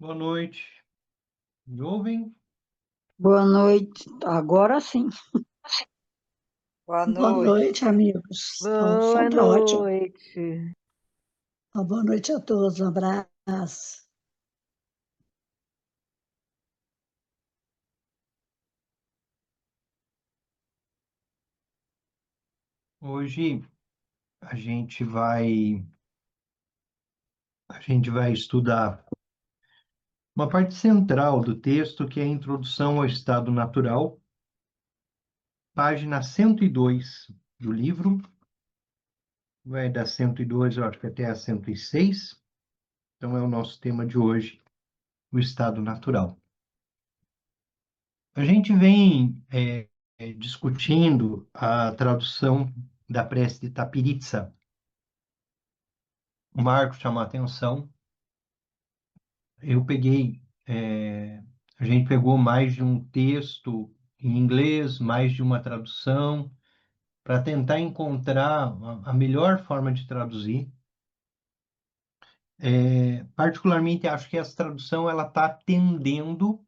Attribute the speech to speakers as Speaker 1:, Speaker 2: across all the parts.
Speaker 1: Boa noite. Me ouvem?
Speaker 2: Boa noite. Agora sim.
Speaker 3: Boa
Speaker 2: Boa
Speaker 3: noite.
Speaker 2: noite, amigos. O som
Speaker 3: Boa
Speaker 2: tá ótimo.
Speaker 3: noite.
Speaker 2: Boa noite a todos. Um abraço.
Speaker 1: Hoje a gente vai a gente vai estudar uma parte central do texto que é a introdução ao estado natural, página 102 do livro, vai da 102, eu acho que até a 106. Então é o nosso tema de hoje, o estado natural. A gente vem discutindo a tradução da prece de Tapiritsa. O Marco chamou a atenção. Eu peguei, a gente pegou mais de um texto em inglês, mais de uma tradução, para tentar encontrar a melhor forma de traduzir. Particularmente, acho que essa tradução ela está atendendo,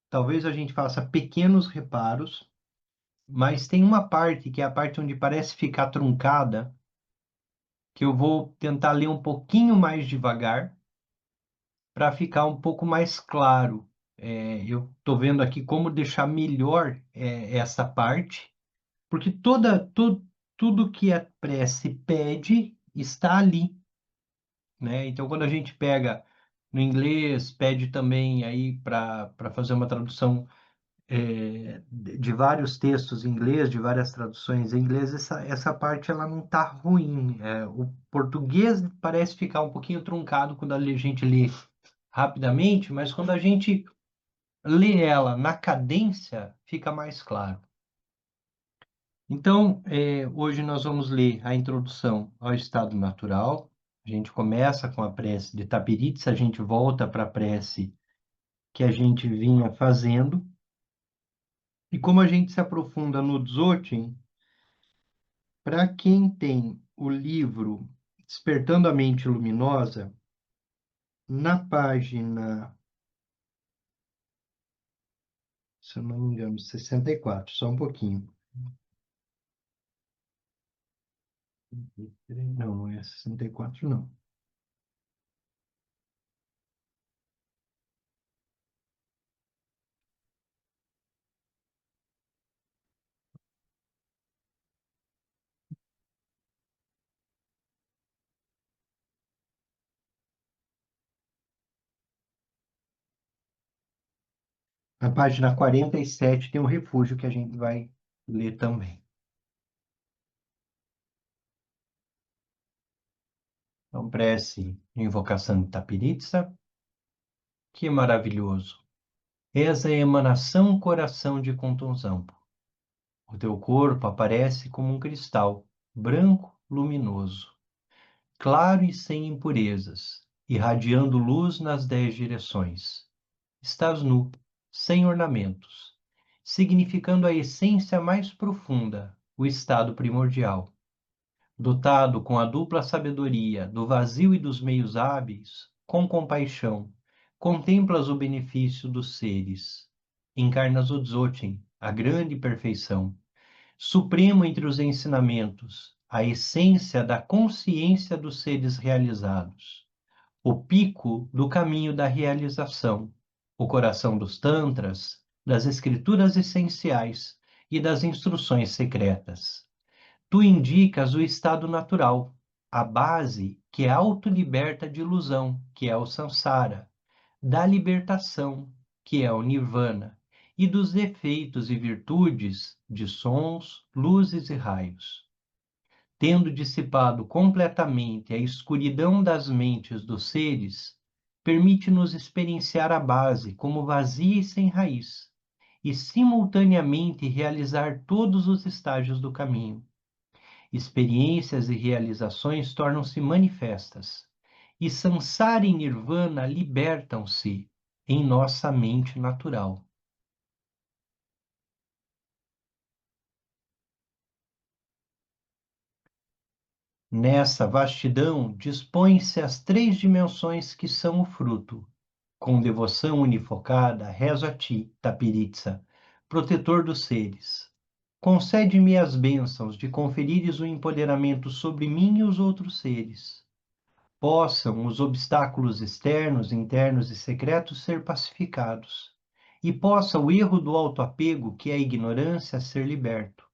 Speaker 1: talvez a gente faça pequenos reparos, mas tem uma parte que é a parte onde parece ficar truncada, que eu vou tentar ler um pouquinho mais devagar para ficar um pouco mais claro. Eu estou vendo aqui como deixar melhor essa parte, porque tudo que a prece pede está ali, né? Então, quando a gente pega no inglês, pede também aí para fazer uma tradução de vários textos em inglês, de várias traduções em inglês, essa parte ela não está ruim. O português parece ficar um pouquinho truncado quando a gente lê rapidamente, mas quando a gente lê ela na cadência, fica mais claro. Então, hoje nós vamos ler a introdução ao estado natural. A gente começa com a prece de Tapiritsa, a gente volta para a prece que a gente vinha fazendo. E como a gente se aprofunda no Dzogchen, para quem tem o livro Despertando a Mente Luminosa, na página, se eu não me engano, 64, só um pouquinho. Não, não é 64, não. Na página 47 tem um refúgio que a gente vai ler também. Então, prece de invocação de Tapiritsa. Que maravilhoso! És a emanação coração de contusão. O teu corpo aparece como um cristal, branco, luminoso, claro e sem impurezas, irradiando luz nas 10 direções. Estás nu, sem ornamentos, significando a essência mais profunda, o estado primordial. Dotado com a dupla sabedoria do vazio e dos meios hábeis, com compaixão, contemplas o benefício dos seres. Encarnas o Dzogchen, a grande perfeição, supremo entre os ensinamentos, a essência da consciência dos seres realizados, o pico do caminho da realização, o coração dos tantras, das escrituras essenciais e das instruções secretas. Tu indicas o estado natural, a base que autoliberta de ilusão, que é o samsara, da libertação, que é o nirvana, e dos efeitos e virtudes de sons, luzes e raios. Tendo dissipado completamente a escuridão das mentes dos seres, permite-nos experienciar a base como vazia e sem raiz, e simultaneamente realizar todos os estágios do caminho. Experiências e realizações tornam-se manifestas, e samsara e nirvana libertam-se em nossa mente natural. Nessa vastidão dispõem-se as três dimensões que são o fruto. Com devoção unifocada, rezo a ti, Tapiritsa, protetor dos seres. Concede-me as bênçãos de conferires o empoderamento sobre mim e os outros seres. Possam os obstáculos externos, internos e secretos ser pacificados, e possa o erro do autoapego, que é a ignorância, ser liberto.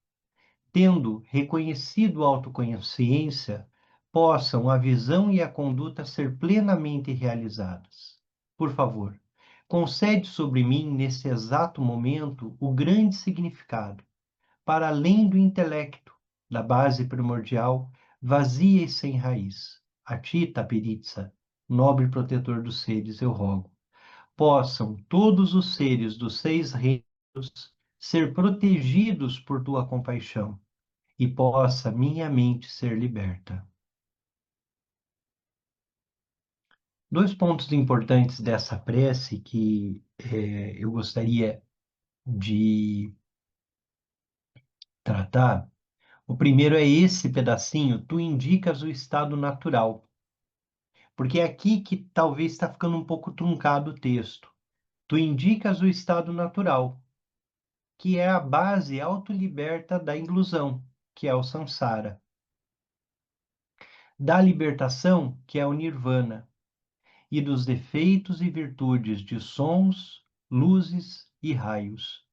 Speaker 1: Tendo reconhecido a autoconsciência, possam a visão e a conduta ser plenamente realizadas. Por favor, concede sobre mim, nesse exato momento, o grande significado, para além do intelecto, da base primordial, vazia e sem raiz. A ti, Tapiritsa, nobre protetor dos seres, eu rogo. Possam todos os seres dos 6 reinos ser protegidos por tua compaixão e possa minha mente ser liberta. Dois pontos importantes dessa prece que eu gostaria de tratar. O primeiro é esse pedacinho, tu indicas o estado natural, porque é aqui que talvez está ficando um pouco truncado o texto. Tu indicas o estado natural, que é a base autoliberta da ilusão, que é o samsara, da libertação, que é o nirvana, e dos defeitos e virtudes de sons, luzes e raios.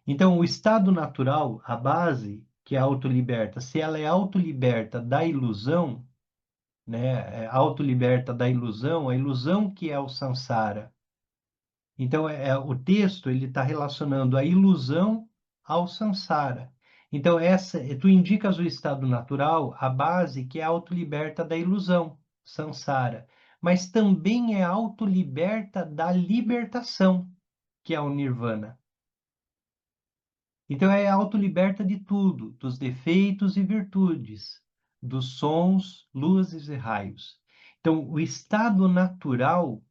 Speaker 1: Então, o estado natural, a base, que é autoliberta, se ela é autoliberta da ilusão, né, autoliberta da ilusão, a ilusão que é o samsara. Então, o texto ele está relacionando a ilusão ao samsara. Então, tu indicas o estado natural, a base que é autoliberta da ilusão, samsara, mas também é autoliberta da libertação, que é o nirvana. Então, é autoliberta de tudo, dos defeitos e virtudes, dos sons, luzes e raios. Então, o estado natural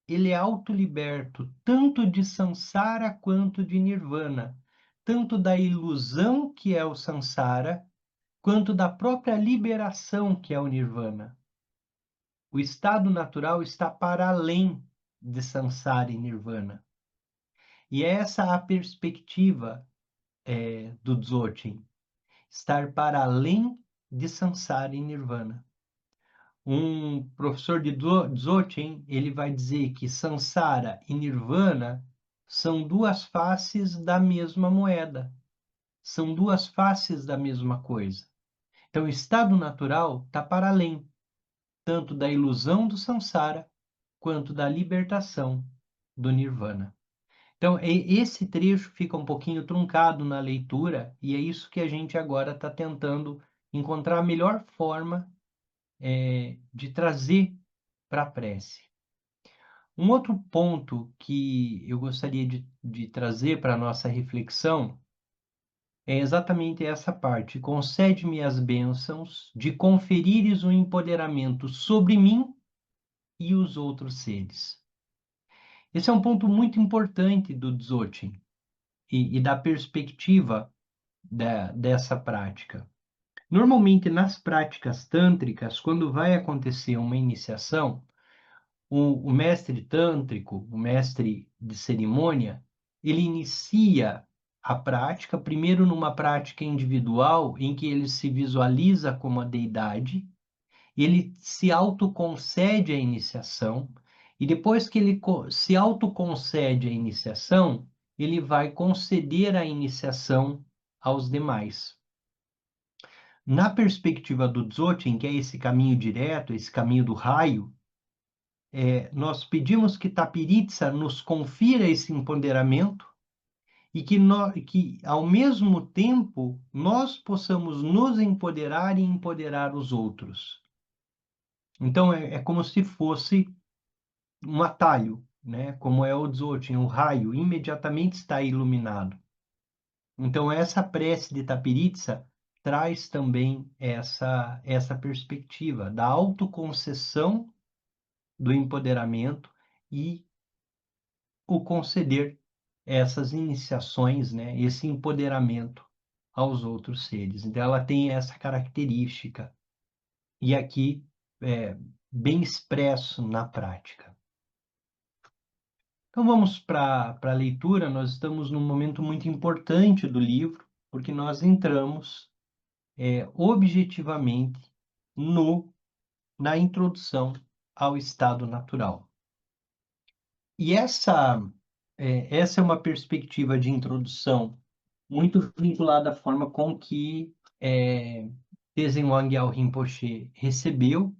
Speaker 1: ele é autoliberto tanto de samsara quanto de nirvana, tanto da ilusão que é o samsara, quanto da própria liberação que é o nirvana. O estado natural está para além de samsara e nirvana. E é essa a perspectiva do Dzogchen, estar para além de samsara e nirvana. Um professor de Dzogchen, ele vai dizer que Sansara e Nirvana são duas faces da mesma moeda, são duas faces da mesma coisa. Então, o estado natural está para além, tanto da ilusão do Sansara, quanto da libertação do Nirvana. Então, esse trecho fica um pouquinho truncado na leitura, e é isso que a gente agora está tentando encontrar a melhor forma de trazer para a prece. Um outro ponto que eu gostaria de trazer para a nossa reflexão é exatamente essa parte. Concede-me as bênçãos de conferires o empoderamento sobre mim e os outros seres. Esse é um ponto muito importante do Dzogchen e da perspectiva dessa prática. Normalmente, nas práticas tântricas, quando vai acontecer uma iniciação, o mestre tântrico, o mestre de cerimônia, ele inicia a prática, primeiro numa prática individual, em que ele se visualiza como a deidade, ele se autoconcede a iniciação, e depois que ele se autoconcede a iniciação, ele vai conceder a iniciação aos demais. Na perspectiva do Dzogchen, que é esse caminho direto, esse caminho do raio, nós pedimos que Tapiritsa nos confira esse empoderamento e que, ao mesmo tempo, nós possamos nos empoderar e empoderar os outros. Então, é como se fosse um atalho, né? Como é o Dzogchen, o raio imediatamente está iluminado. Então, essa prece de Tapiritsa traz também essa perspectiva da autoconcessão do empoderamento e o conceder essas iniciações, né, esse empoderamento aos outros seres. Então, ela tem essa característica e aqui bem expresso na prática. Então vamos para a leitura. Nós estamos num momento muito importante do livro, porque nós entramos objetivamente na introdução ao estado natural. E essa é uma perspectiva de introdução muito vinculada à forma com que Tenzin Wangyal Rinpoche recebeu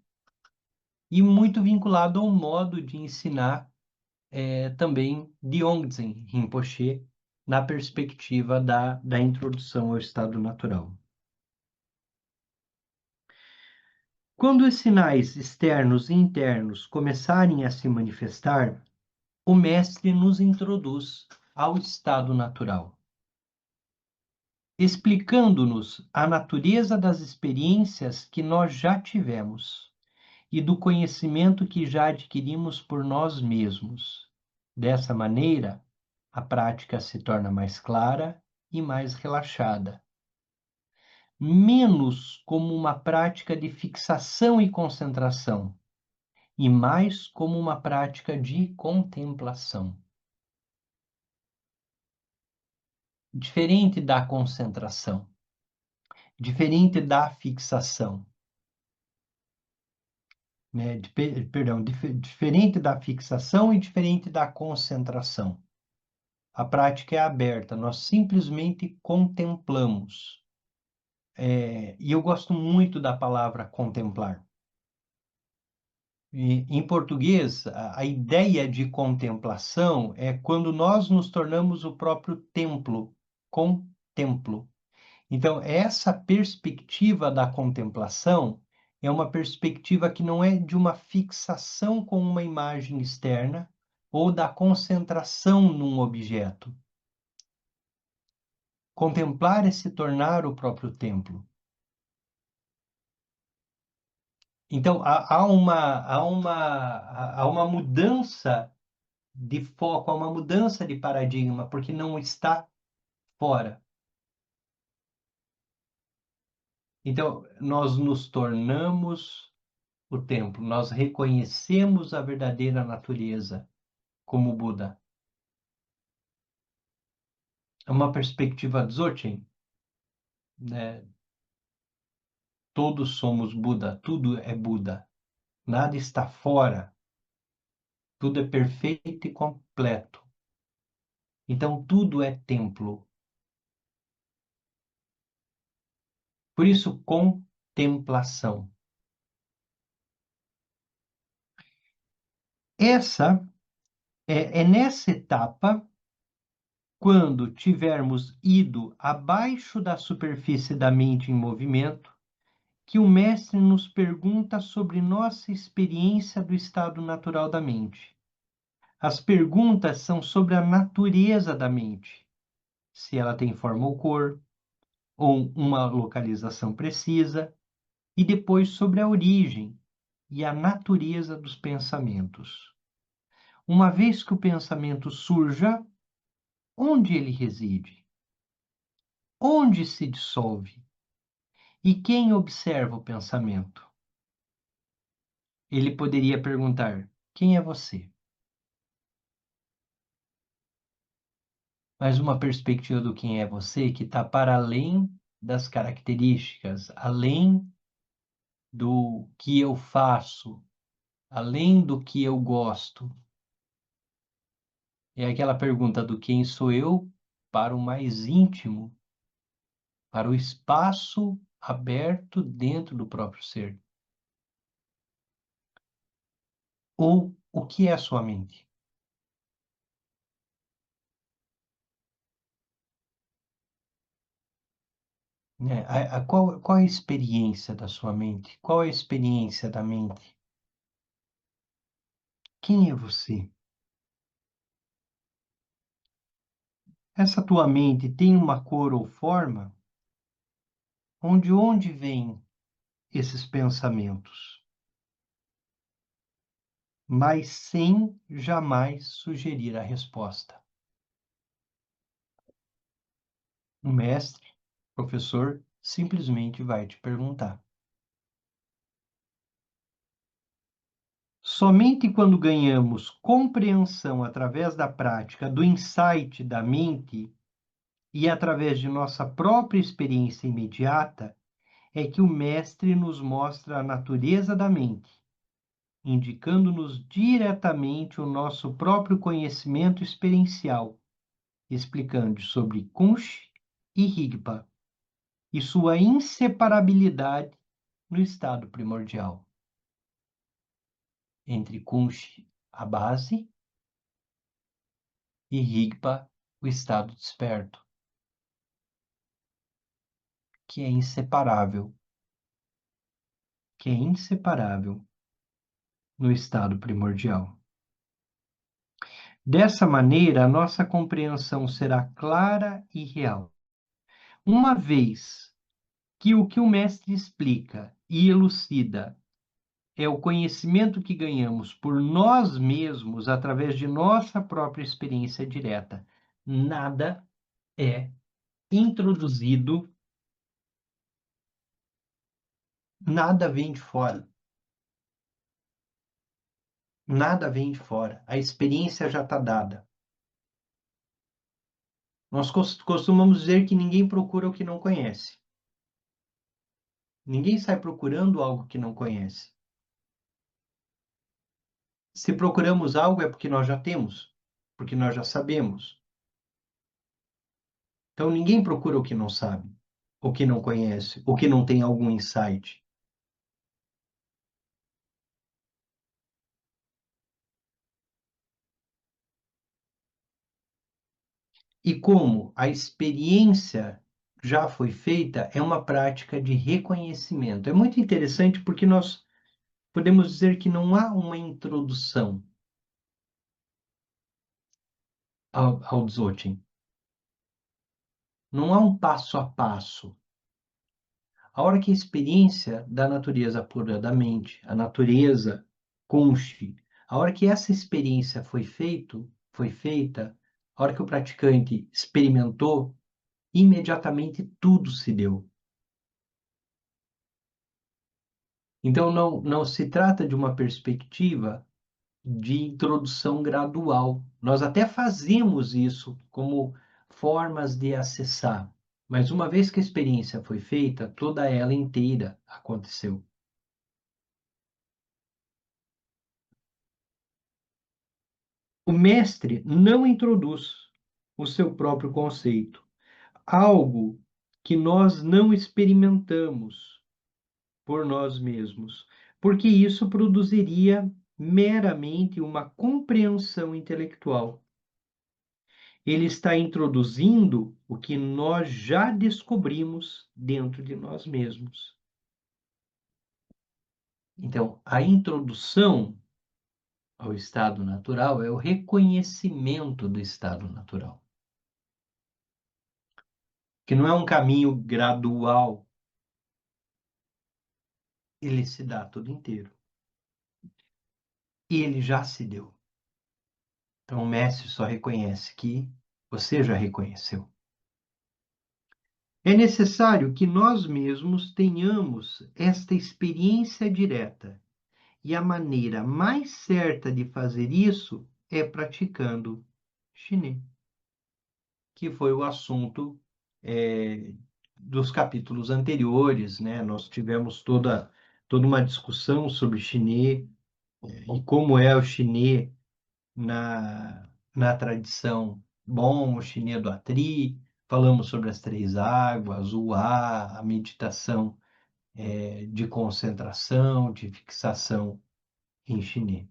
Speaker 1: e muito vinculado ao modo de ensinar também de Yongdzin Rinpoche na perspectiva da introdução ao estado natural. Quando os sinais externos e internos começarem a se manifestar, o mestre nos introduz ao estado natural, explicando-nos a natureza das experiências que nós já tivemos e do conhecimento que já adquirimos por nós mesmos. Dessa maneira, a prática se torna mais clara e mais relaxada, menos como uma prática de fixação e concentração, e mais como uma prática de contemplação. Diferente da concentração, diferente da fixação, né? Diferente da fixação e diferente da concentração. A prática é aberta, nós simplesmente contemplamos. E eu gosto muito da palavra contemplar. Em português, a ideia de contemplação é quando nós nos tornamos o próprio templo, contemplo. Então, essa perspectiva da contemplação é uma perspectiva que não é de uma fixação com uma imagem externa ou da concentração num objeto. Contemplar é se tornar o próprio templo. Então, há uma mudança de foco, há uma mudança de paradigma, porque não está fora. Então, nós nos tornamos o templo, nós reconhecemos a verdadeira natureza como Buda. É uma perspectiva Dzogchen, né? Todos somos Buda, tudo é Buda, nada está fora, tudo é perfeito e completo. Então, tudo é templo. Por isso, contemplação. Essa é nessa etapa, quando tivermos ido abaixo da superfície da mente em movimento, que o mestre nos pergunta sobre nossa experiência do estado natural da mente. As perguntas são sobre a natureza da mente, se ela tem forma ou cor, ou uma localização precisa, e depois sobre a origem e a natureza dos pensamentos. Uma vez que o pensamento surja, onde ele reside? Onde se dissolve? E quem observa o pensamento? Ele poderia perguntar: quem é você? Mas uma perspectiva do quem é você que está para além das características, além do que eu faço, além do que eu gosto. É aquela pergunta do quem sou eu para o mais íntimo, para o espaço aberto dentro do próprio ser. Ou o que é a sua mente? Né? Qual é a experiência da sua mente? Qual é a experiência da mente? Quem é você? Essa tua mente tem uma cor ou forma? Onde vêm esses pensamentos? Mas sem jamais sugerir a resposta. O mestre, professor, simplesmente vai te perguntar. Somente quando ganhamos compreensão através da prática, do insight da mente e através de nossa própria experiência imediata, é que o mestre nos mostra a natureza da mente, indicando-nos diretamente o nosso próprio conhecimento experiencial, explicando sobre Kunsh e Rigpa e sua inseparabilidade no estado primordial. Entre Kunsh, a base, e Rigpa, o estado desperto, que é inseparável, no estado primordial. Dessa maneira, a nossa compreensão será clara e real. Uma vez que o mestre explica e elucida é o conhecimento que ganhamos por nós mesmos através de nossa própria experiência direta, nada é introduzido, nada vem de fora. Nada vem de fora. A experiência já está dada. Nós costumamos dizer que ninguém procura o que não conhece. Ninguém sai procurando algo que não conhece. Se procuramos algo é porque nós já temos, porque nós já sabemos. Então ninguém procura o que não sabe, o que não conhece, o que não tem algum insight. E como a experiência já foi feita, é uma prática de reconhecimento. É muito interessante porque nós podemos dizer que não há uma introdução ao Dzogchen. Não há um passo a passo. A hora que a experiência da natureza pura da mente, a natureza Kunshi, a hora que essa experiência foi feita, a hora que o praticante experimentou, imediatamente tudo se deu. Então não se trata de uma perspectiva de introdução gradual. Nós até fazemos isso como formas de acessar, mas uma vez que a experiência foi feita, toda ela inteira aconteceu. O mestre não introduz o seu próprio conceito, algo que nós não experimentamos por nós mesmos, porque isso produziria meramente uma compreensão intelectual. Ele está introduzindo o que nós já descobrimos dentro de nós mesmos. Então, a introdução ao estado natural é o reconhecimento do estado natural, que não é um caminho gradual, ele se dá todo inteiro. E ele já se deu. Então, o mestre só reconhece que você já reconheceu. É necessário que nós mesmos tenhamos esta experiência direta. E a maneira mais certa de fazer isso é praticando chinês, que foi o assunto dos capítulos anteriores, né? Nós tivemos toda uma discussão sobre chinês e como é o chinês na tradição bom, o chinês do Atri, falamos sobre as três águas, o A, a meditação de concentração, de fixação em chinês.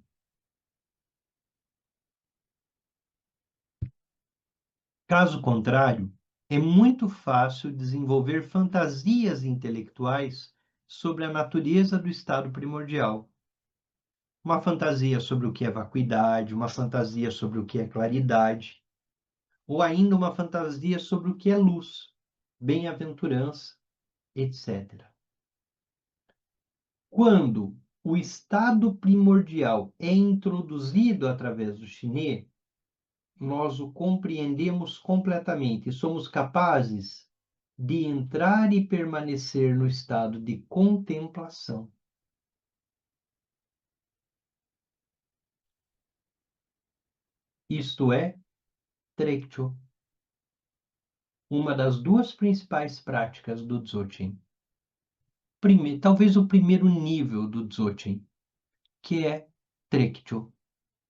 Speaker 1: Caso contrário, é muito fácil desenvolver fantasias intelectuais sobre a natureza do estado primordial. Uma fantasia sobre o que é vacuidade, uma fantasia sobre o que é claridade, ou ainda uma fantasia sobre o que é luz, bem-aventurança, etc. Quando o estado primordial é introduzido através do chinês, nós o compreendemos completamente e somos capazes de entrar e permanecer no estado de contemplação. Isto é, Trekchö, uma das duas principais práticas do Dzogchen. Talvez o primeiro nível do Dzogchen, que é Trekchö,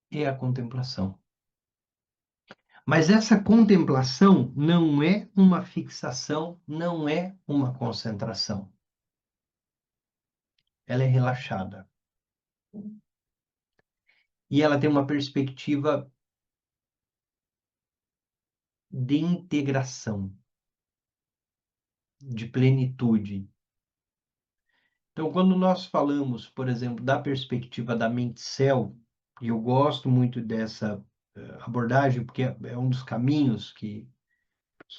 Speaker 1: é a contemplação. Mas essa contemplação não é uma fixação, não é uma concentração. Ela é relaxada. E ela tem uma perspectiva de integração, de plenitude. Então, quando nós falamos, por exemplo, da perspectiva da mente-céu, e eu gosto muito dessa abordagem, porque é um dos caminhos que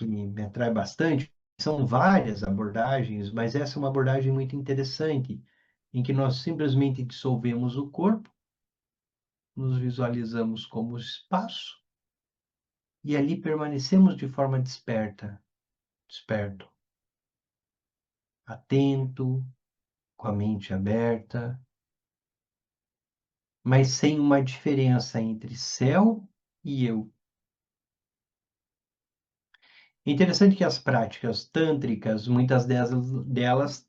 Speaker 1: me atrai bastante. São várias abordagens, mas essa é uma abordagem muito interessante, em que nós simplesmente dissolvemos o corpo, nos visualizamos como espaço, e ali permanecemos de forma desperto, atento, com a mente aberta, mas sem uma diferença entre céu e eu. É interessante que as práticas tântricas, muitas delas,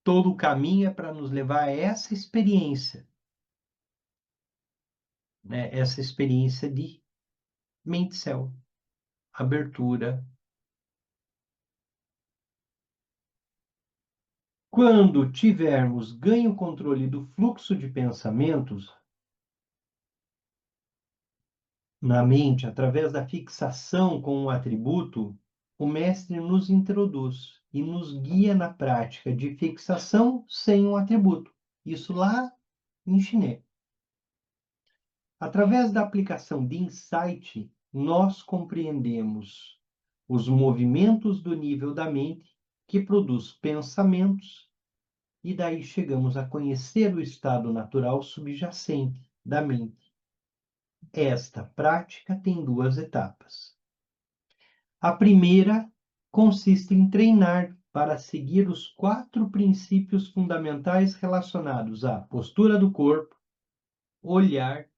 Speaker 1: todo o caminho é para nos levar a essa experiência, né? Essa experiência de mente-céu, abertura. Quando tivermos ganho o controle do fluxo de pensamentos na mente, através da fixação com um atributo, o mestre nos introduz e nos guia na prática de fixação sem um atributo. Isso lá em chinês. Através da aplicação de insight, nós compreendemos os movimentos do nível da mente que produz pensamentos, e daí chegamos a conhecer o estado natural subjacente da mente. Esta prática tem duas etapas. A primeira consiste em treinar para seguir os 4 princípios fundamentais relacionados à postura do corpo, olhar,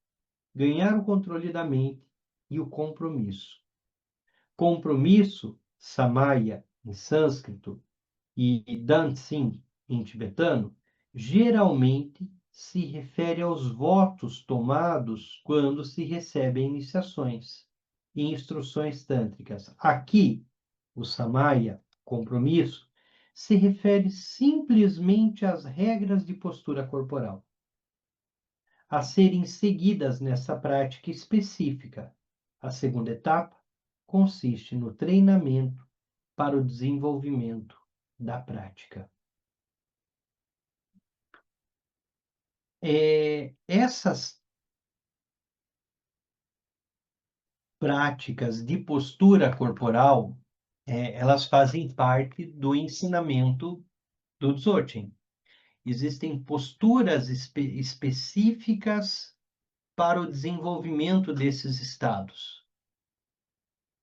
Speaker 1: ganhar o controle da mente e o compromisso. Compromisso, samaya em sânscrito e dancing em tibetano, geralmente se refere aos votos tomados quando se recebem iniciações e instruções tântricas. Aqui, o samaya, compromisso, se refere simplesmente às regras de postura corporal a serem seguidas nessa prática específica. A segunda etapa consiste no treinamento para o desenvolvimento da prática. Essas práticas de postura corporal, elas fazem parte do ensinamento do Dzogchen. Existem posturas específicas para o desenvolvimento desses estados.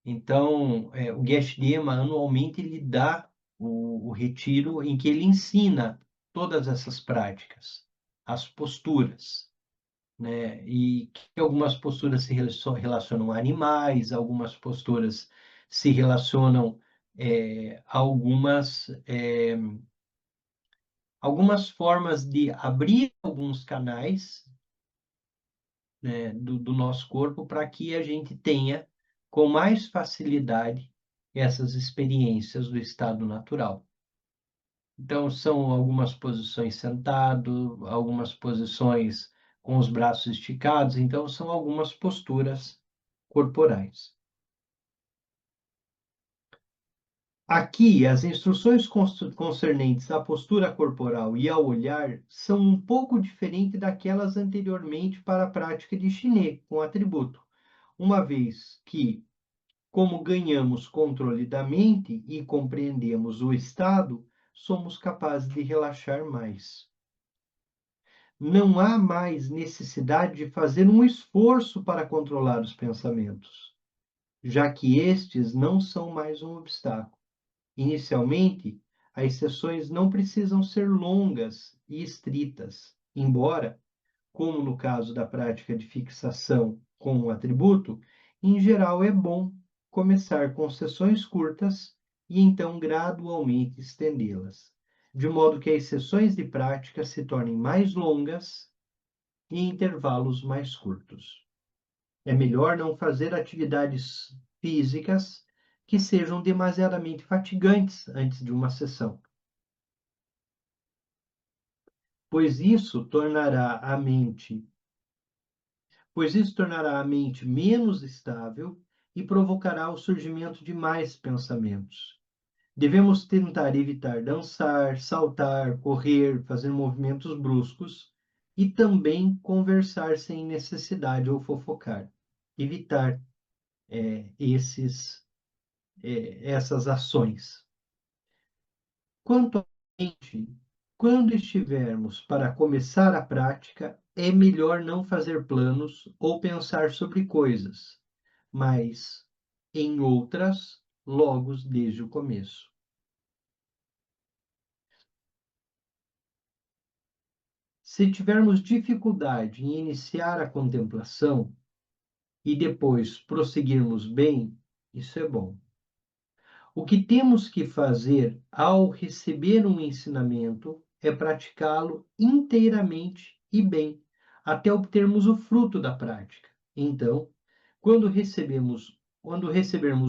Speaker 1: Então, o Geshe Dema, anualmente, ele dá o retiro em que ele ensina todas essas práticas, as posturas, né? E que algumas posturas se relacionam a animais, algumas posturas se relacionam a algumas formas de abrir alguns canais, né, do nosso corpo para que a gente tenha com mais facilidade essas experiências do estado natural. Então, são algumas posições sentado, algumas posições com os braços esticados, então são algumas posturas corporais. Aqui, as instruções concernentes à postura corporal e ao olhar são um pouco diferentes daquelas anteriormente para a prática de chinês com atributo, uma vez que, como ganhamos controle da mente e compreendemos o estado, somos capazes de relaxar mais. Não há mais necessidade de fazer um esforço para controlar os pensamentos, já que estes não são mais um obstáculo. Inicialmente, as sessões não precisam ser longas e estritas, embora, como no caso da prática de fixação com o atributo, em geral é bom começar com sessões curtas e então gradualmente estendê-las, de modo que as sessões de prática se tornem mais longas e intervalos mais curtos. É melhor não fazer atividades físicas que sejam demasiadamente fatigantes antes de uma sessão, pois isso tornará a mente menos estável e provocará o surgimento de mais pensamentos. Devemos tentar evitar dançar, saltar, correr, fazer movimentos bruscos e também conversar sem necessidade ou fofocar. Evitar essas ações. Quanto à mente, quando estivermos para começar a prática, é melhor não fazer planos ou pensar sobre coisas, mas em outras logo desde o começo. Se tivermos dificuldade em iniciar a contemplação e depois prosseguirmos bem, isso é bom. O que temos que fazer ao receber um ensinamento é praticá-lo inteiramente e bem, até obtermos o fruto da prática. Então, quando recebermos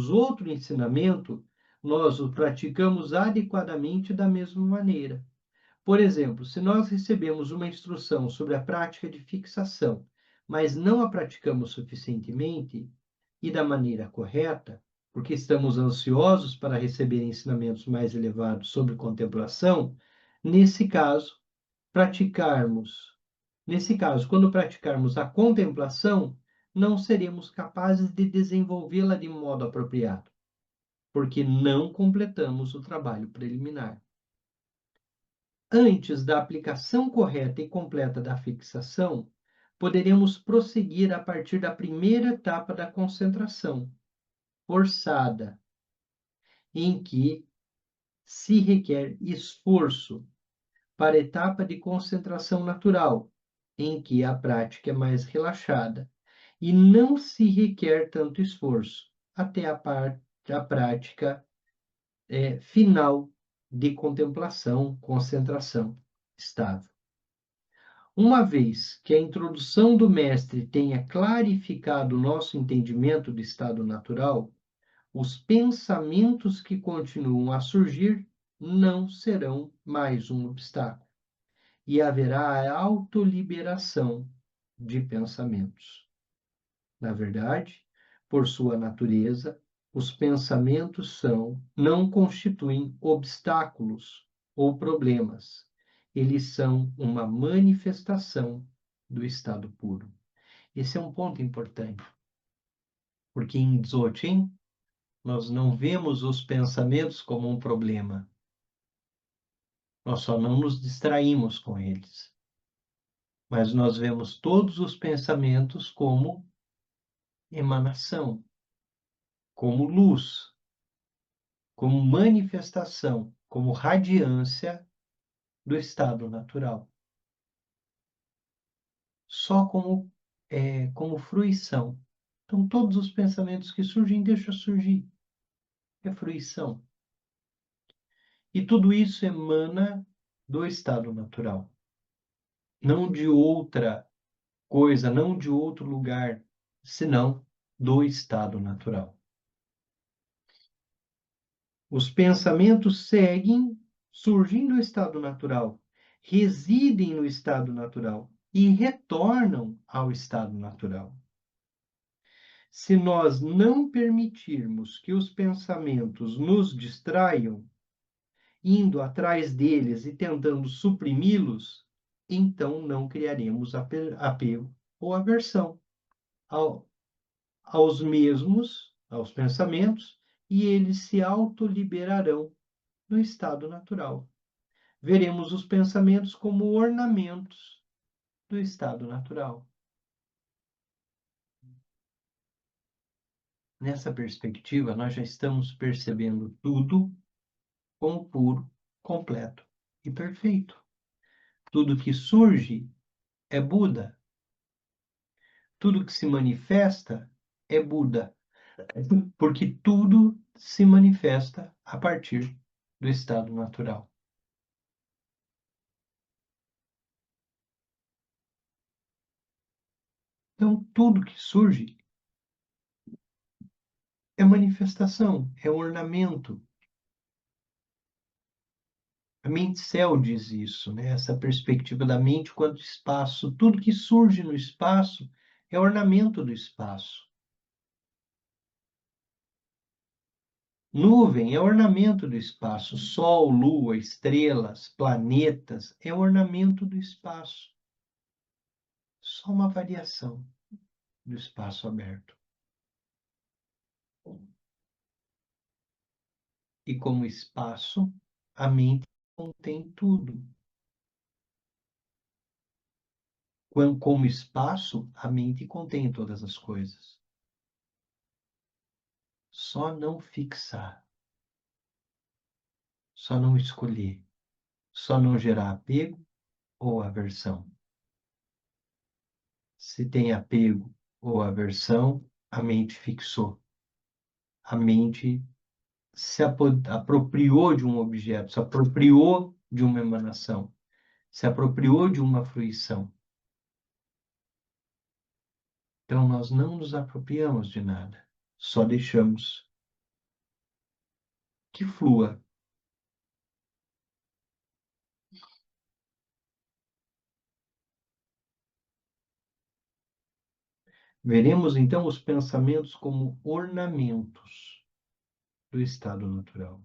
Speaker 1: outro ensinamento, nós o praticamos adequadamente da mesma maneira. Por exemplo, se nós recebemos uma instrução sobre a prática de fixação, mas não a praticamos suficientemente e da maneira correta, porque estamos ansiosos para receber ensinamentos mais elevados sobre contemplação, nesse caso, quando praticarmos a contemplação, não seremos capazes de desenvolvê-la de modo apropriado, porque não completamos o trabalho preliminar. Antes da aplicação correta e completa da fixação, poderemos prosseguir a partir da primeira etapa da concentração, forçada, em que se requer esforço, para a etapa de concentração natural, em que a prática é mais relaxada, e não se requer tanto esforço, até a prática final de contemplação, concentração estável. Uma vez que a introdução do mestre tenha clarificado o nosso entendimento do estado natural, os pensamentos que continuam a surgir não serão mais um obstáculo, e haverá a autoliberação de pensamentos. Na verdade, por sua natureza, os pensamentos não constituem obstáculos ou problemas. Eles são uma manifestação do estado puro. Esse é um ponto importante, porque em Dzogchen nós não vemos os pensamentos como um problema. Nós só não nos distraímos com eles. Mas nós vemos todos os pensamentos como emanação, como luz, como manifestação, como radiância do estado natural. Só como fruição. Então, todos os pensamentos que surgem, deixa surgir. É fruição. E tudo isso emana do estado natural. Não de outra coisa, não de outro lugar, senão do estado natural. Os pensamentos surgem no estado natural, residem no estado natural e retornam ao estado natural. Se nós não permitirmos que os pensamentos nos distraiam, indo atrás deles e tentando suprimi-los, então não criaremos apego ou aversão aos pensamentos, e eles se autoliberarão no estado natural. Veremos os pensamentos como ornamentos do estado natural. Nessa perspectiva, nós já estamos percebendo tudo como puro, completo e perfeito. Tudo que surge é Buda. Tudo que se manifesta é Buda, porque tudo se manifesta a partir do estado natural. Então, tudo que surge é manifestação, é ornamento. A mente céu diz isso, né? Essa perspectiva da mente quanto espaço. Tudo que surge no espaço é ornamento do espaço. Nuvem é ornamento do espaço. Sol, lua, estrelas, planetas é ornamento do espaço. Só uma variação do espaço aberto. E como espaço, a mente contém tudo. Como espaço, a mente contém todas as coisas. Só não fixar. Só não escolher. Só não gerar apego ou aversão. Se tem apego ou aversão, a mente fixou. A mente se apropriou de um objeto, se apropriou de uma emanação, se apropriou de uma fruição. Então, nós não nos apropriamos de nada, só deixamos que flua. Veremos, então, os pensamentos como ornamentos do estado natural.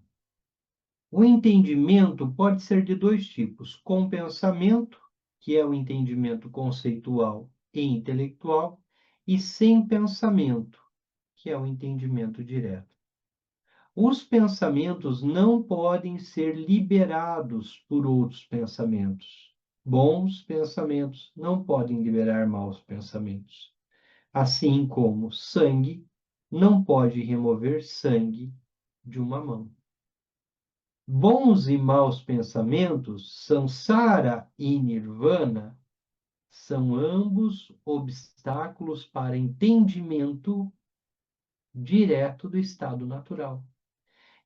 Speaker 1: O entendimento pode ser de dois tipos: com pensamento, que é o entendimento conceitual e intelectual, e sem pensamento, que é o entendimento direto. Os pensamentos não podem ser liberados por outros pensamentos. Bons pensamentos não podem liberar maus pensamentos. Assim como sangue não pode remover sangue de uma mão. Bons e maus pensamentos, samsara e nirvana, são ambos obstáculos para entendimento direto do estado natural,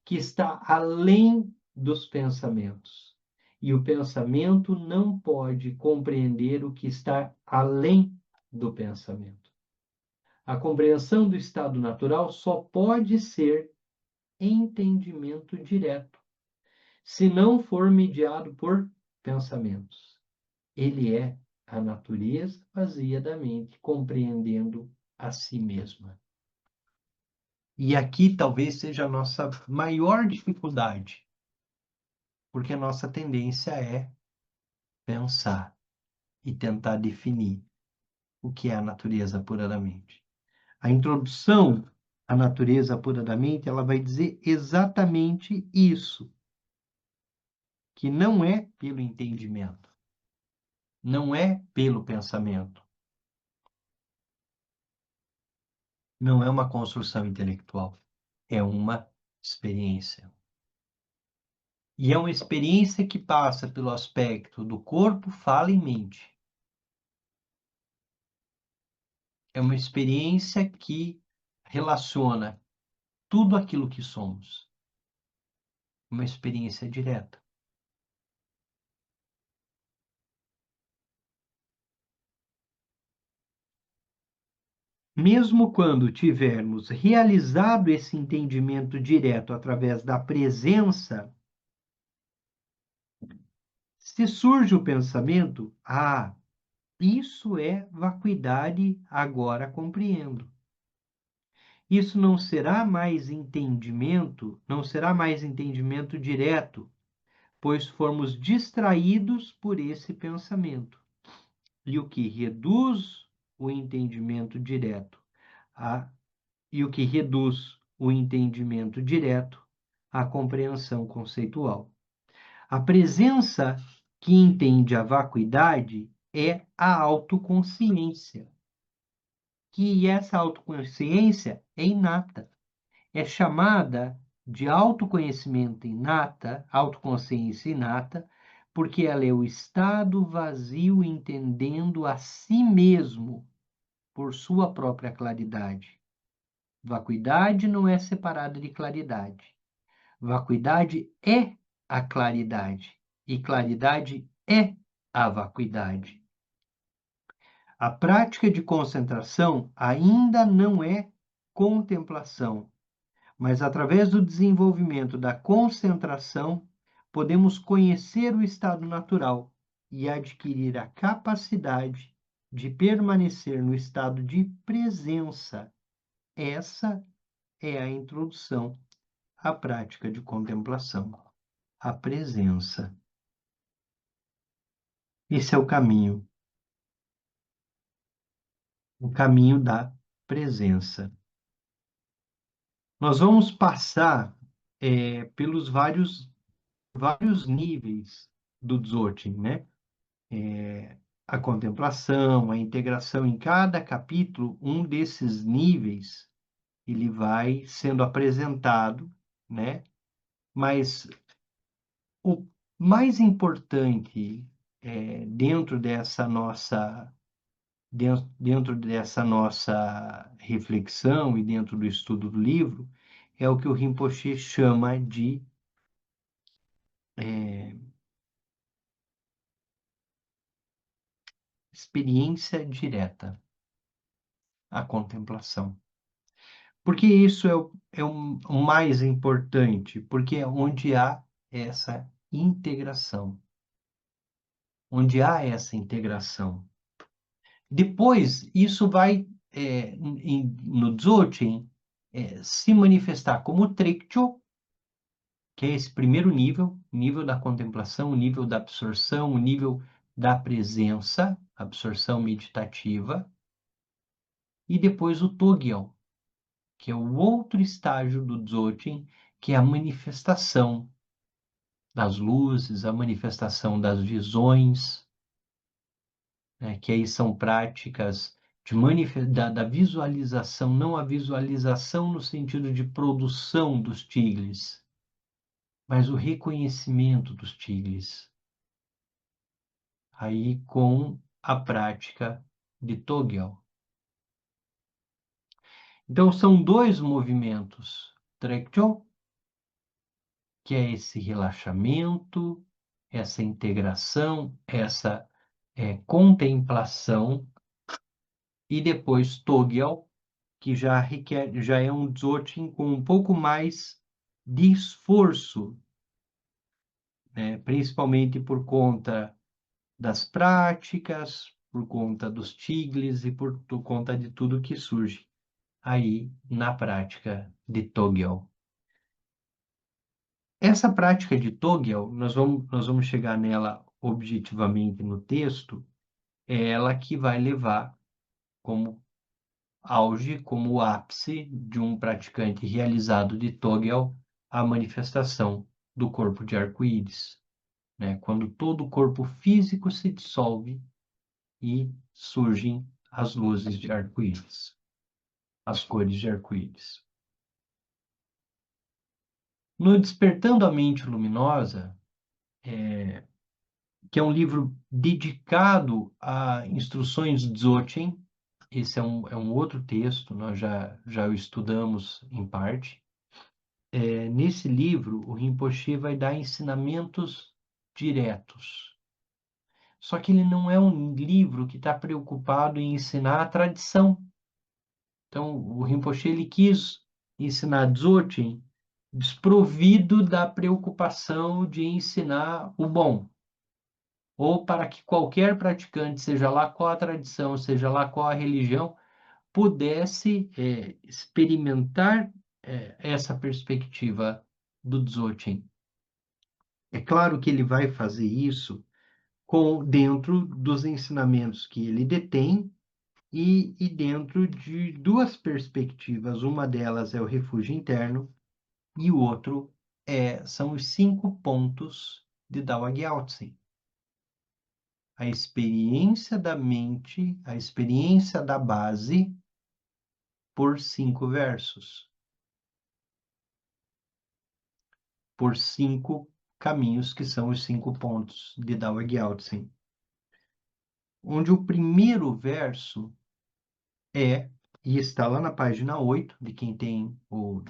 Speaker 1: que está além dos pensamentos. E o pensamento não pode compreender o que está além do pensamento. A compreensão do estado natural só pode ser entendimento direto, se não for mediado por pensamentos. Ele é a natureza vazia da mente, compreendendo a si mesma. E aqui talvez seja a nossa maior dificuldade, porque a nossa tendência é pensar e tentar definir o que é a natureza pura da mente. A introdução à natureza pura da mente, ela vai dizer exatamente isso, que não é pelo entendimento, não é pelo pensamento, não é uma construção intelectual, é uma experiência. E é uma experiência que passa pelo aspecto do corpo, fala e mente. É uma experiência que relaciona tudo aquilo que somos. Uma experiência direta. Mesmo quando tivermos realizado esse entendimento direto através da presença, se surge o pensamento, isso é vacuidade, agora compreendo. Isso não será mais entendimento, não será mais entendimento direto, pois formos distraídos por esse pensamento. E o que reduz o entendimento direto à compreensão conceitual. A presença que entende a vacuidade é a autoconsciência. Que essa autoconsciência é inata. É chamada de autoconhecimento inata, autoconsciência inata, porque ela é o estado vazio entendendo a si mesmo por sua própria claridade. Vacuidade não é separada de claridade. Vacuidade é a claridade, e claridade é a vacuidade. A prática de concentração ainda não é contemplação, mas através do desenvolvimento da concentração, podemos conhecer o estado natural e adquirir a capacidade de permanecer no estado de presença. Essa é a introdução à prática de contemplação, a presença. Esse é o caminho da presença. Nós vamos passar pelos vários níveis do Dzogchen, né? A contemplação, a integração, em cada capítulo, um desses níveis, ele vai sendo apresentado, né? Mas o mais importante dentro dessa nossa reflexão e dentro do estudo do livro é o que o Rinpoche chama de experiência direta, a contemplação. Porque isso é o mais importante, porque é onde há essa integração. Onde há essa integração. Depois, isso vai, no Dzogchen, se manifestar como Trekcho, que é esse primeiro nível, o nível da contemplação, o nível da absorção, o nível da presença, absorção meditativa, e depois o Togyal, que é o outro estágio do Dzogchen, que é a manifestação das luzes, a manifestação das visões, né, que aí são práticas da visualização, não a visualização no sentido de produção dos tigres, mas o reconhecimento dos tigres. Aí com a prática de Togyal. Então são dois movimentos, Trekcho, que é esse relaxamento, essa integração, essa contemplação, e depois Togyal, que já é um Dzogchen com um pouco mais de esforço, né? Principalmente por conta das práticas, por conta dos tigres e por conta de tudo que surge aí na prática de Togyal. Essa prática de Togyal, nós vamos chegar nela objetivamente no texto, é ela que vai levar como auge, como ápice de um praticante realizado de Togyal a manifestação do corpo de arco-íris, né? Quando todo o corpo físico se dissolve e surgem as luzes de arco-íris, as cores de arco-íris. No Despertando a Mente Luminosa, que é um livro dedicado a instruções Dzogchen, esse é um outro texto, nós já o estudamos em parte. Nesse livro, o Rinpoche vai dar ensinamentos diretos. Só que ele não é um livro que está preocupado em ensinar a tradição. Então, o Rinpoche ele quis ensinar Dzogchen desprovido da preocupação de ensinar o bom, ou para que qualquer praticante, seja lá qual a tradição, seja lá qual a religião, pudesse experimentar essa perspectiva do Dzogchen. É claro que ele vai fazer isso dentro dos ensinamentos que ele detém e dentro de duas perspectivas. Uma delas é o refúgio interno e o outro são os 5 pontos de Dao Gyaltsen. A experiência da mente, a experiência da base por 5 versos. Por 5 caminhos, que são os 5 pontos de Dao Gyaltsen. Onde o primeiro verso e está lá na página 8 de quem tem o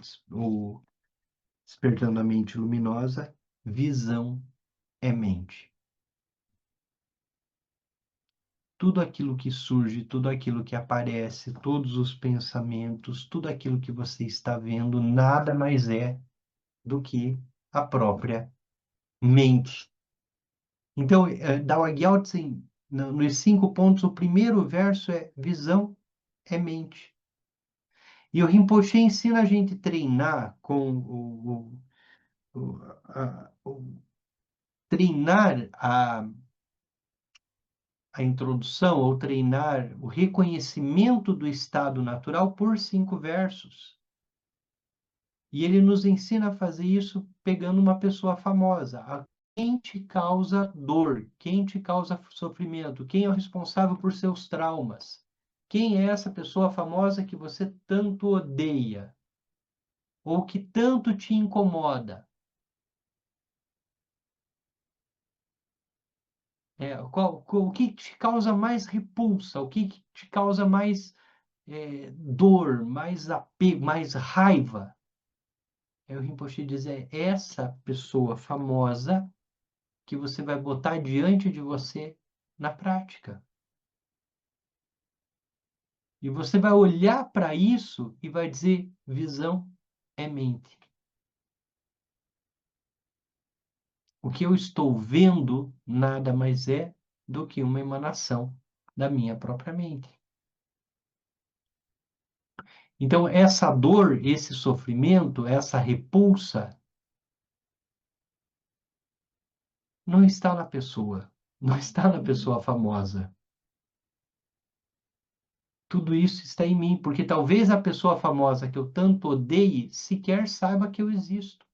Speaker 1: Despertando a Mente Luminosa, visão é mente. Tudo aquilo que surge, tudo aquilo que aparece, todos os pensamentos, tudo aquilo que você está vendo, nada mais é do que a própria mente. Então, Dow Gyaltsen, nos 5 pontos, o primeiro verso é visão é mente. E o Rinpoche ensina a gente a treinar com treinar a introdução ou treinar o reconhecimento do estado natural por 5 versos. E ele nos ensina a fazer isso pegando uma pessoa famosa. Quem te causa dor? Quem te causa sofrimento? Quem é o responsável por seus traumas? Quem é essa pessoa famosa que você tanto odeia? Ou que tanto te incomoda? O que te causa mais repulsa? O que te causa mais dor, mais apego, mais raiva? O Rinpoche diz, essa pessoa famosa que você vai botar diante de você na prática. E você vai olhar para isso e vai dizer, visão é mente. O que eu estou vendo nada mais é do que uma emanação da minha própria mente. Então, essa dor, esse sofrimento, essa repulsa, não está na pessoa, não está na pessoa famosa. Tudo isso está em mim, porque talvez a pessoa famosa que eu tanto odeie sequer saiba que eu existo.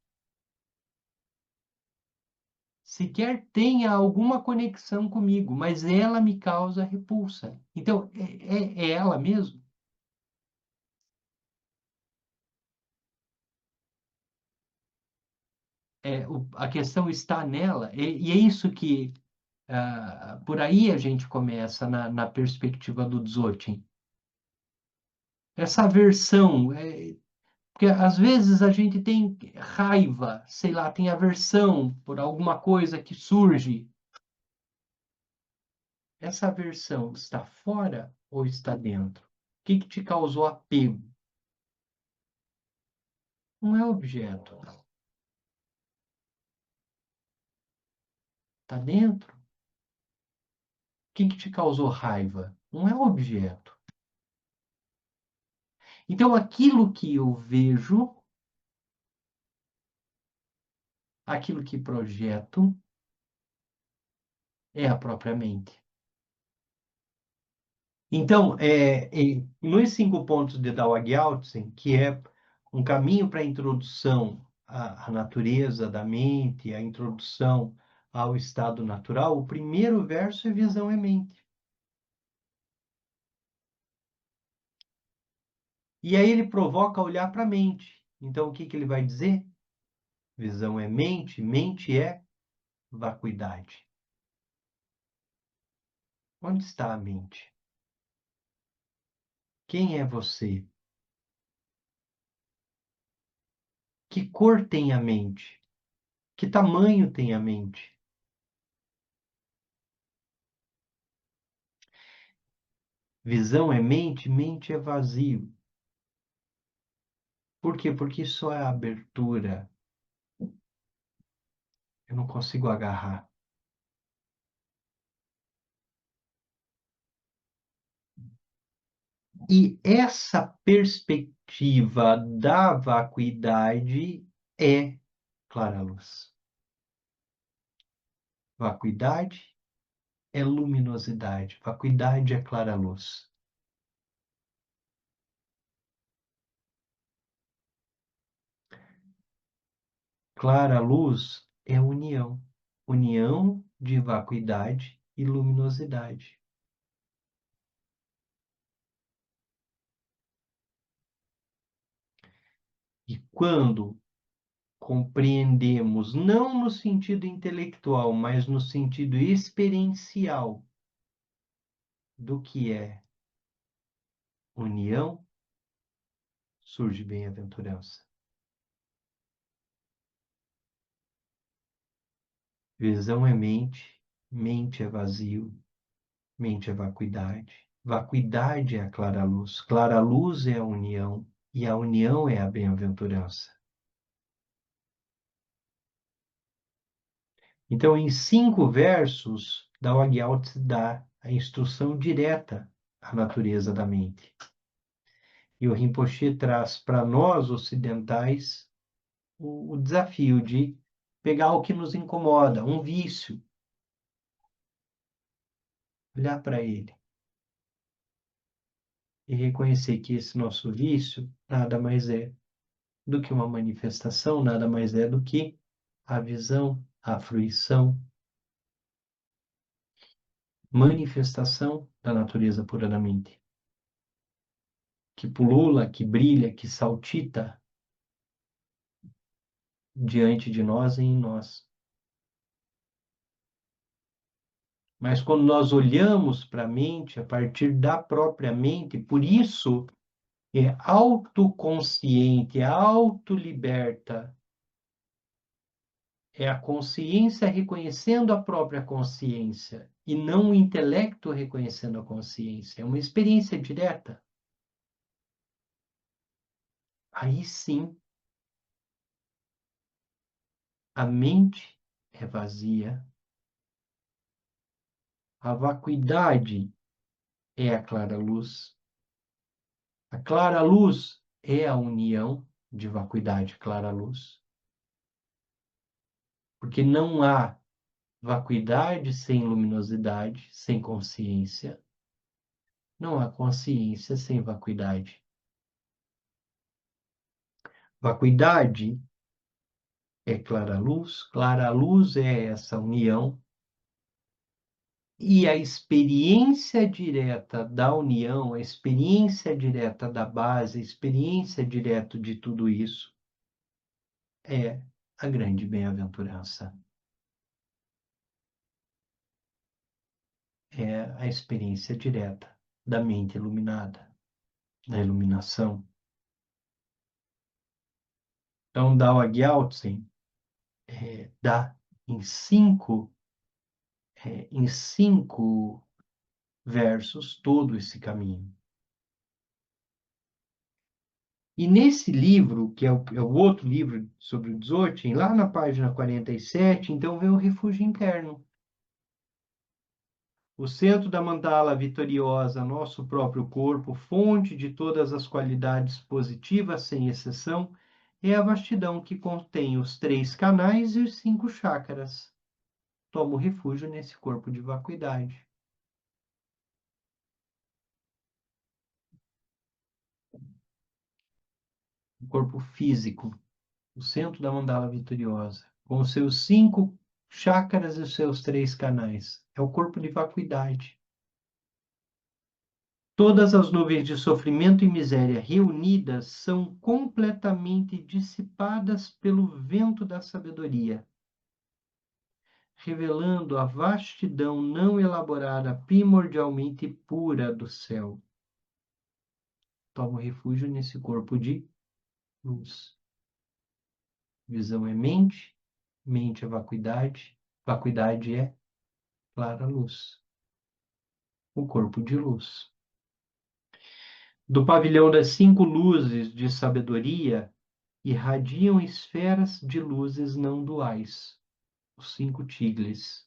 Speaker 1: Sequer tenha alguma conexão comigo, mas ela me causa repulsa. Então, é ela mesmo? A questão está nela, e é isso que, por aí a gente começa na perspectiva do Dzogchen. Essa aversão, porque às vezes a gente tem raiva, sei lá, tem aversão por alguma coisa que surge. Essa aversão está fora ou está dentro? O que te causou apego? Não é objeto. Está dentro? O que te causou raiva? Não é objeto. Então, aquilo que eu vejo, aquilo que projeto, é a própria mente. Então, nos 5 pontos de Tao Gyaltsen, que é um caminho para a introdução à natureza da mente, a introdução ao estado natural, o primeiro verso é visão é mente. E aí ele provoca olhar para a mente. Então, o que ele vai dizer? Visão é mente, mente é vacuidade. Onde está a mente? Quem é você? Que cor tem a mente? Que tamanho tem a mente? Visão é mente, mente é vazio. Por quê? Porque só é a abertura. Eu não consigo agarrar. E essa perspectiva da vacuidade é clara-luz. Vacuidade é luminosidade. Vacuidade é clara-luz. Clara-luz é união. União de vacuidade e luminosidade. E quando compreendemos, não no sentido intelectual, mas no sentido experiencial do que é união, surge bem-aventurança. Visão é mente, mente é vazio, mente é vacuidade, vacuidade é a clara luz é a união, e a união é a bem-aventurança. Então, em 5 versos, Dao Gyao-tse dá a instrução direta à natureza da mente. E o Rinpoche traz para nós ocidentais o desafio de pegar o que nos incomoda, um vício, olhar para ele e reconhecer que esse nosso vício nada mais é do que uma manifestação, nada mais é do que a visão, a fruição, manifestação da natureza pura da mente, que pulula, que brilha, que saltita diante de nós e em nós. Mas quando nós olhamos para a mente a partir da própria mente, por isso é autoconsciente, é autoliberta. É a consciência reconhecendo a própria consciência e não o intelecto reconhecendo a consciência. É uma experiência direta. Aí sim, a mente é vazia. A vacuidade é a clara luz. A clara luz é a união de vacuidade e clara luz. Porque não há vacuidade sem luminosidade, sem consciência. Não há consciência sem vacuidade. Vacuidade é clara luz é essa união, e a experiência direta da união, a experiência direta da base, a experiência direta de tudo isso é a grande bem-aventurança. É a experiência direta da mente iluminada, da iluminação. Então, Dao Gyao-tse dá em cinco versos todo esse caminho. E nesse livro, que é o outro livro sobre o Dzogchen, lá na página 47, então vem o refúgio interno. O centro da mandala vitoriosa, nosso próprio corpo, fonte de todas as qualidades positivas, sem exceção, é a vastidão que contém os 3 canais e os 5 chakras. Tomo refúgio nesse corpo de vacuidade. O corpo físico, o centro da mandala vitoriosa, com os seus 5 chakras e os seus 3 canais. É o corpo de vacuidade. Todas as nuvens de sofrimento e miséria reunidas são completamente dissipadas pelo vento da sabedoria, revelando a vastidão não elaborada primordialmente pura do céu. Tomo refúgio nesse corpo de luz. Visão é mente, mente é vacuidade, vacuidade é clara luz. O corpo de luz. Do pavilhão das 5 luzes de sabedoria, irradiam esferas de luzes não duais. Os 5 tigres,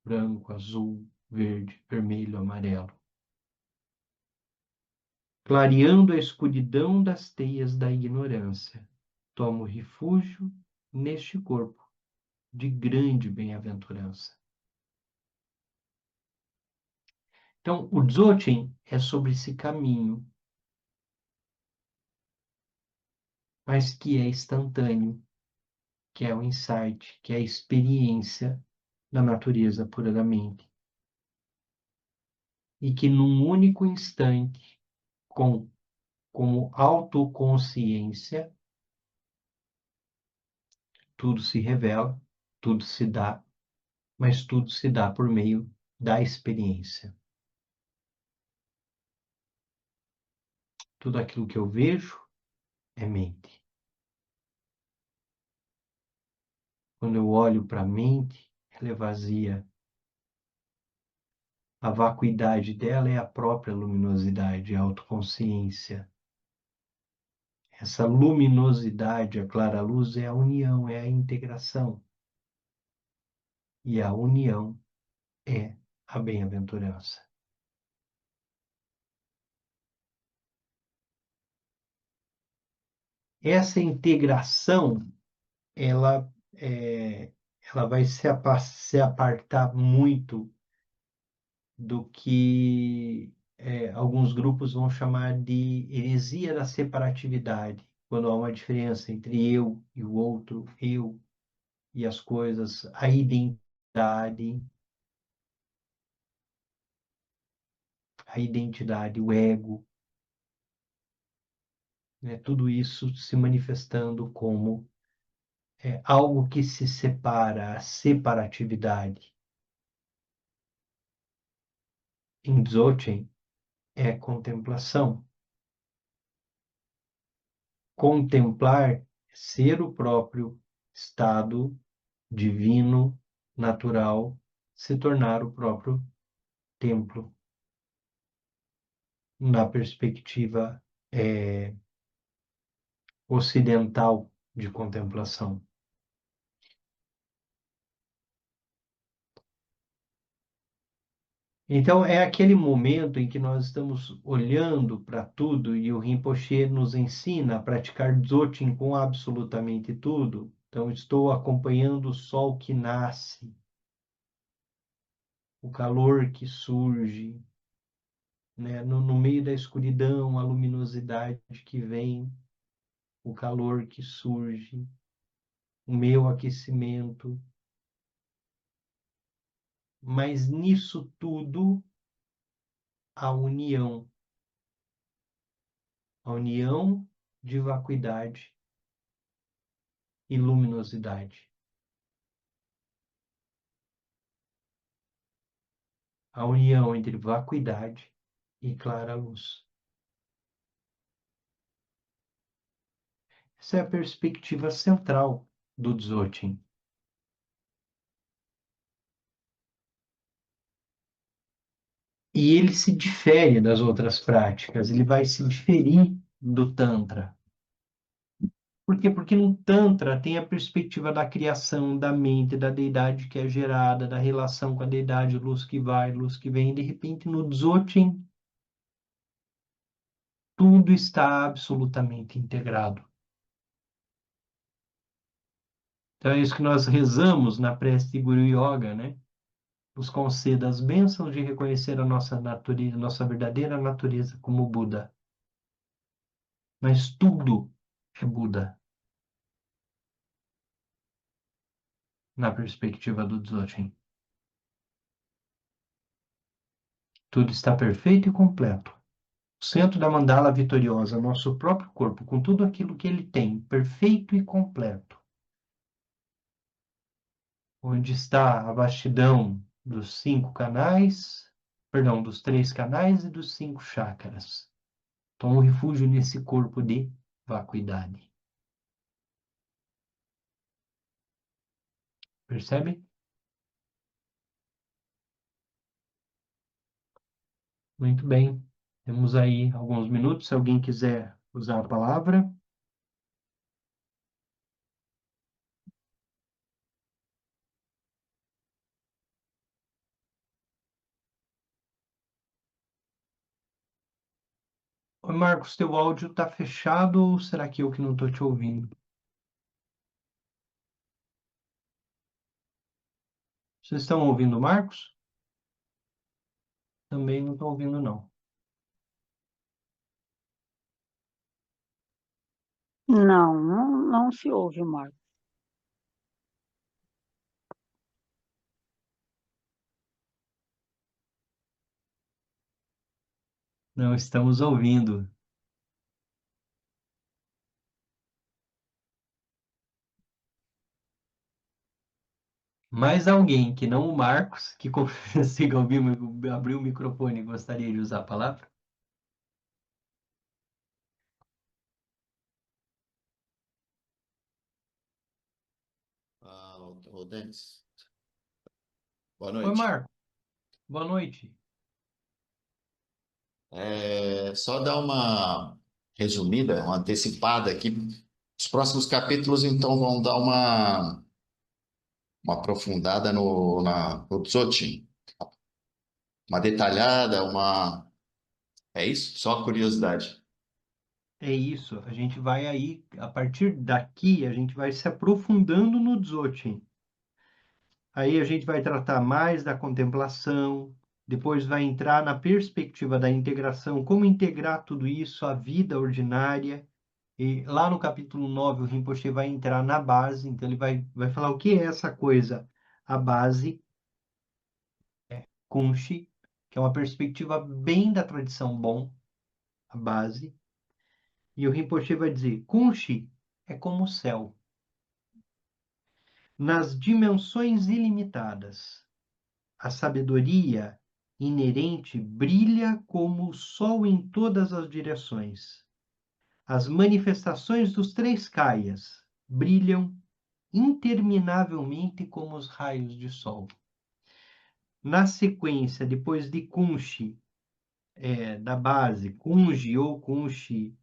Speaker 1: branco, azul, verde, vermelho, amarelo. Clareando a escuridão das teias da ignorância, tomo refúgio neste corpo de grande bem-aventurança. Então, o Dzogchen é sobre esse caminho, mas que é instantâneo, que é o insight, que é a experiência da natureza pura da mente. E que num único instante, como autoconsciência, tudo se revela, tudo se dá, mas tudo se dá por meio da experiência. Tudo aquilo que eu vejo é mente. Quando eu olho para a mente, ela é vazia. A vacuidade dela é a própria luminosidade, a autoconsciência. Essa luminosidade, a clara luz, é a união, é a integração. E a união é a bem-aventurança. Essa integração, ela, ela vai se apartar muito do que alguns grupos vão chamar de heresia da separatividade, quando há uma diferença entre eu e o outro, eu e as coisas, a identidade, o ego, né? Tudo isso se manifestando como algo que se separa, a separatividade. Em Dzogchen, é contemplação. Contemplar, ser o próprio estado divino, natural, se tornar o próprio templo, na perspectiva ocidental de contemplação. Então, é aquele momento em que nós estamos olhando para tudo e o Rinpoche nos ensina a praticar Dzogchen com absolutamente tudo. Então, estou acompanhando o sol que nasce, o calor que surge, né? No meio da escuridão, a luminosidade que vem, o calor que surge, o meu aquecimento. Mas nisso tudo, a união de vacuidade e luminosidade. A união entre vacuidade e clara luz. Essa é a perspectiva central do Dzogchen. E ele se difere das outras práticas, ele vai se diferir do Tantra. Por quê? Porque no Tantra tem a perspectiva da criação, da mente, da deidade que é gerada, da relação com a deidade, luz que vai, luz que vem. De repente, no Dzogchen, tudo está absolutamente integrado. Então é isso que nós rezamos na prece de Guru Yoga, né? Nos conceda as bênçãos de reconhecer a nossa natureza, nossa verdadeira natureza como Buda. Mas tudo é Buda, na perspectiva do Dzogchen. Tudo está perfeito e completo. O centro da mandala vitoriosa, nosso próprio corpo, com tudo aquilo que ele tem, perfeito e completo. Onde está a vastidão dos 5 canais, perdão, dos 3 canais e dos 5 chakras. Toma refúgio nesse corpo de vacuidade. Percebe? Muito bem. Temos aí alguns minutos, se alguém quiser usar a palavra. Oi, Marcos, teu áudio está fechado ou será que eu que não estou te ouvindo? Vocês estão ouvindo o Marcos? Também não estou ouvindo, não.
Speaker 2: Não se ouve, Marcos.
Speaker 1: Não estamos ouvindo. Mais alguém que não o Marcos, que consiga ouvir, abrir o microfone, gostaria de usar a palavra?
Speaker 4: Ô, Denis. Boa
Speaker 1: Oi,
Speaker 4: noite.
Speaker 1: Marco. Boa noite.
Speaker 4: Só dar uma resumida, uma antecipada aqui. Os próximos capítulos, então, vão dar uma aprofundada no Dzogchen. Uma detalhada, uma... É isso? Só curiosidade.
Speaker 1: É isso. A gente vai aí, a partir daqui, a gente vai se aprofundando no Dzogchen. Aí a gente vai tratar mais da contemplação, depois vai entrar na perspectiva da integração, como integrar tudo isso à vida ordinária. E lá no capítulo 9 o Rinpoche vai entrar na base, então ele vai falar o que é essa coisa, a base, Kunshi, que é uma perspectiva bem da tradição Bon, a base. E o Rinpoche vai dizer, Kunshi é como o céu, nas dimensões ilimitadas. A sabedoria inerente brilha como o sol em todas as direções. As manifestações dos três kayas brilham interminavelmente como os raios de sol. Na sequência, depois de Kunshi, da base, Kunji ou Kunshi,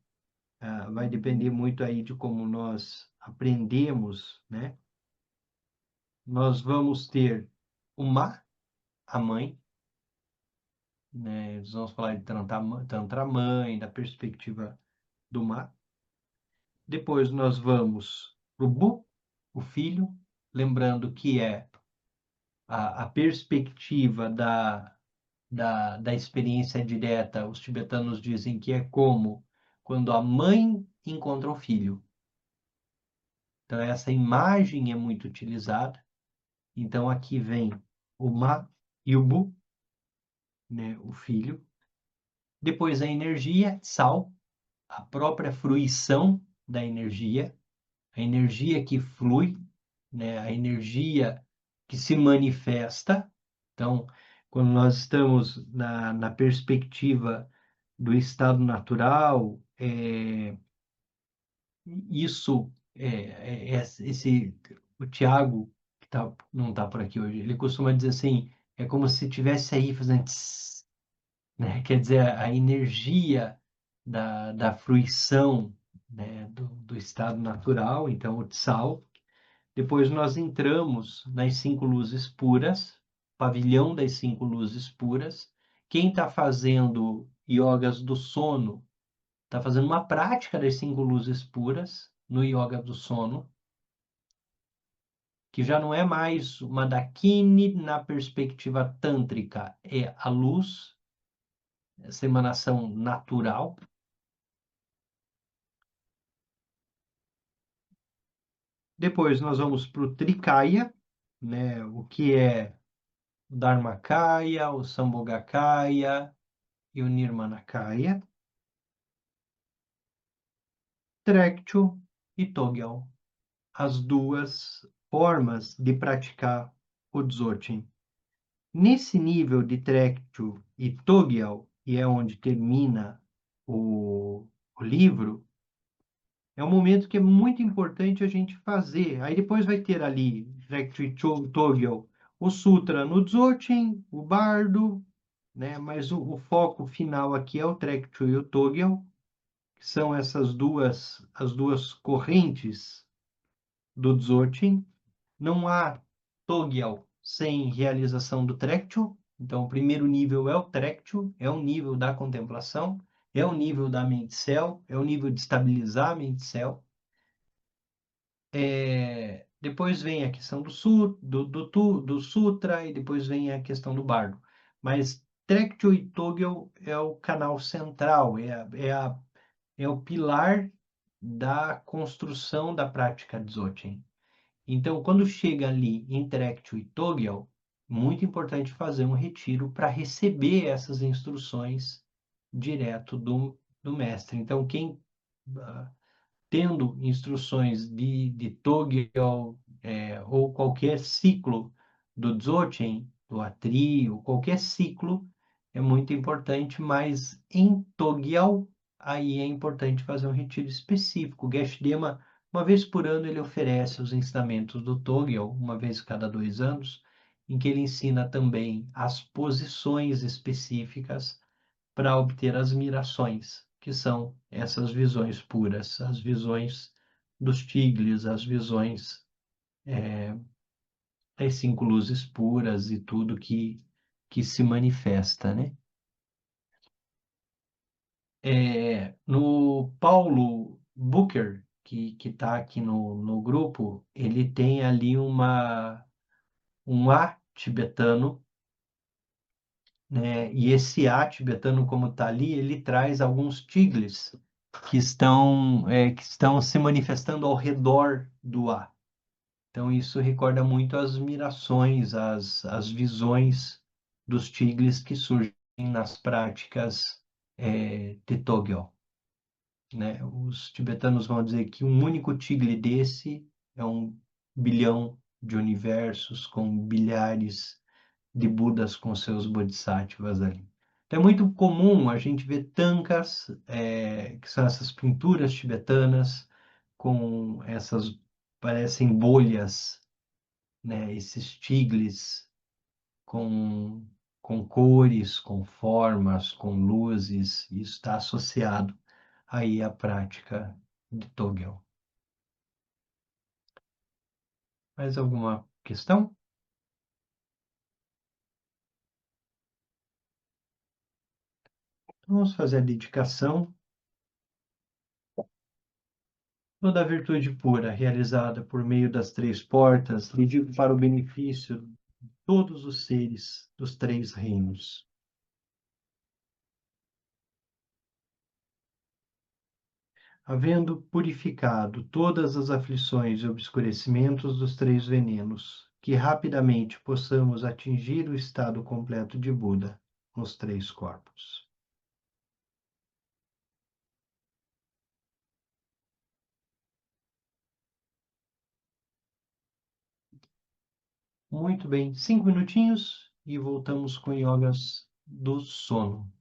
Speaker 1: vai depender muito aí de como nós aprendemos, né? Nós vamos ter o Ma, a mãe, né? Nós vamos falar de Tantra Mãe, da perspectiva do Ma. Depois nós vamos para o Bu, o filho, lembrando que é a perspectiva da experiência direta. Os tibetanos dizem que é como quando a mãe encontra o filho. Então, essa imagem é muito utilizada. Então, aqui vem o Ma e o Bu, né, o filho. Depois, a energia, Sal, a própria fruição da energia, a energia que flui, né, a energia que se manifesta. Então, quando nós estamos na perspectiva do estado natural, isso, o Tiago, que não está por aqui hoje, ele costuma dizer assim, é como se tivesse aí fazendo tss, né? Quer dizer, a energia da fruição, né, do estado natural, então o Tsal. Depois nós entramos nas 5 luzes puras, pavilhão das 5 luzes puras. Quem está fazendo yogas do sono está fazendo uma prática das 5 luzes puras no yoga do sono, que já não é mais uma Dakini na perspectiva tântrica, é a luz, essa emanação natural. Depois nós vamos para o Trikaya, né, o que é o Dharmakaya, o Sambhogakaya e o Nirmanakaya. Trekchö e Togyal, as duas formas de praticar o Dzogchen. Nesse nível de Trekchö e Togyal, e é onde termina o livro, é um momento que é muito importante a gente fazer. Aí depois vai ter ali, Trekchö e Togyal, o Sutra no Dzogchen, o Bardo, né? Mas o foco final aqui é o Trekchö e o Togyal, que são as duas correntes do Dzogchen. Não há Togyal sem realização do Trekchö. Então, o primeiro nível é o Trekchö, é o nível da contemplação, é o nível da mente céu, é o nível de estabilizar a mente céu. Depois vem a questão do Sutra e depois vem a questão do Bardo. Mas Trekchö e Togyal é o canal central, é o pilar da construção da prática Dzogchen. Então, quando chega ali em Trekchö e Togyal, muito importante fazer um retiro para receber essas instruções direto do mestre. Então, quem tendo instruções de Togyal ou qualquer ciclo do Dzogchen, do Atri, ou qualquer ciclo, é muito importante, mas em Togyal, aí é importante fazer um retiro específico. O Geshe-Dema Uma vez por ano ele oferece os ensinamentos do Togyo, uma vez cada 2 anos, em que ele ensina também as posições específicas para obter as mirações, que são essas visões puras, as visões dos tigres, as visões das 5 luzes puras e tudo que se manifesta, né? No Paulo Booker, que está aqui no grupo, ele tem ali um A tibetano, né? E esse A tibetano, como está ali, ele traz alguns tigres que estão se manifestando ao redor do A. Então, isso recorda muito as mirações, as visões dos tigres que surgem nas práticas de Togyo, né? Os tibetanos vão dizer que um único tigre desse é 1 bilhão de universos com bilhares de Budas com seus bodhisattvas ali. Então é muito comum a gente ver tankas, que são essas pinturas tibetanas com essas, parecem bolhas, né? Esses tigres com, com cores, com formas, com luzes, isso está associado aí à prática de Togyo. Mais alguma questão? Então, vamos fazer a dedicação. Toda a virtude pura realizada por meio das 3 portas, lhe digo para o benefício de todos os seres dos 3 reinos. Havendo purificado todas as aflições e obscurecimentos dos 3 venenos, que rapidamente possamos atingir o estado completo de Buda nos 3 corpos. Muito bem, 5 minutinhos e voltamos com yogas do sono.